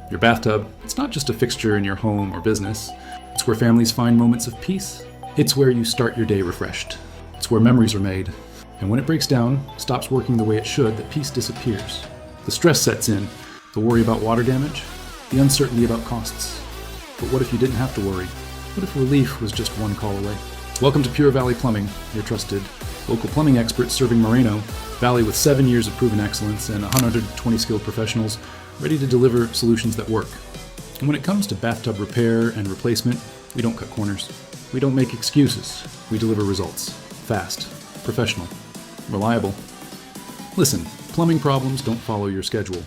Your bathtub, it's not just a fixture in your home or business. It's where families find moments of peace. It's where you start your day refreshed. It's where memories are made. And when it breaks down, stops working the way it should, the peace disappears. The stress sets in, the worry about water damage, the uncertainty about costs. But what if you didn't have to worry? What if relief was just one call away? Welcome to Pure Valley Plumbing, your trusted local plumbing experts serving Moreno Valley with 7 years of proven excellence and 120 skilled professionals ready to deliver solutions that work. And when it comes to bathtub repair and replacement, we don't cut corners. We don't make excuses. We deliver results. Fast, professional, reliable. Listen, plumbing problems don't follow your schedule.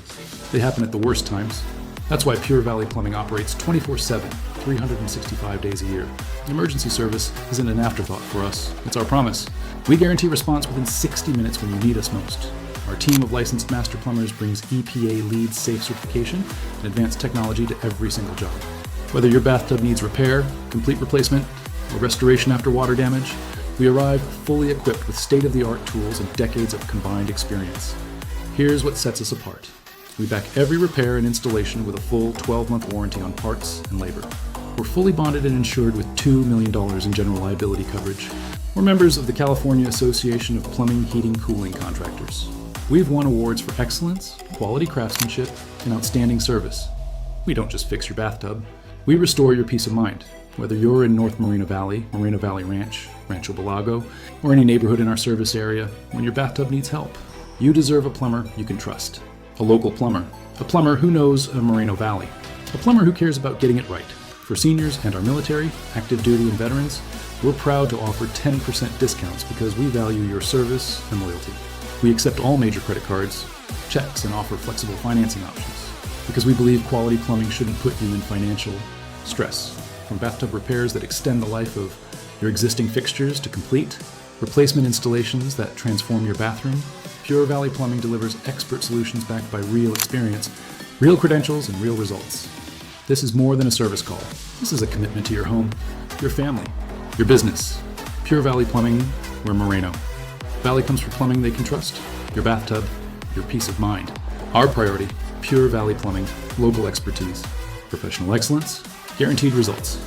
They happen at the worst times. That's why Pure Valley Plumbing operates 24/7, 365 days a year. Emergency service isn't an afterthought for us. It's our promise. We guarantee response within 60 minutes when you need us most. Our team of licensed master plumbers brings EPA LEED safe certification and advanced technology to every single job. Whether your bathtub needs repair, complete replacement, or restoration after water damage, we arrive fully equipped with state-of-the-art tools and decades of combined experience. Here's what sets us apart. We back every repair and installation with a full 12-month warranty on parts and labor. We're fully bonded and insured with $2 million in general liability coverage. We're members of the California Association of Plumbing, Heating, Cooling Contractors. We've won awards for excellence, quality craftsmanship, and outstanding service. We don't just fix your bathtub. We restore your peace of mind. Whether you're in North Moreno Valley, Moreno Valley Ranch, Rancho Balago, or any neighborhood in our service area, when your bathtub needs help, you deserve a plumber you can trust. A local plumber. A plumber who knows a Moreno Valley. A plumber who cares about getting it right. For seniors and our military, active duty, and veterans, we're proud to offer 10% discounts because we value your service and loyalty. We accept all major credit cards, checks, and offer flexible financing options because we believe quality plumbing shouldn't put you in financial stress. From bathtub repairs that extend the life of your existing fixtures to complete replacement installations that transform your bathroom, Pure Valley Plumbing delivers expert solutions backed by real experience, real credentials, and real results. This is more than a service call. This is a commitment to your home, your family, your business. Pure Valley Plumbing, we're Moreno. Valley comes for plumbing they can trust, your bathtub, your peace of mind. Our priority, Pure Valley Plumbing, local expertise, professional excellence, guaranteed results.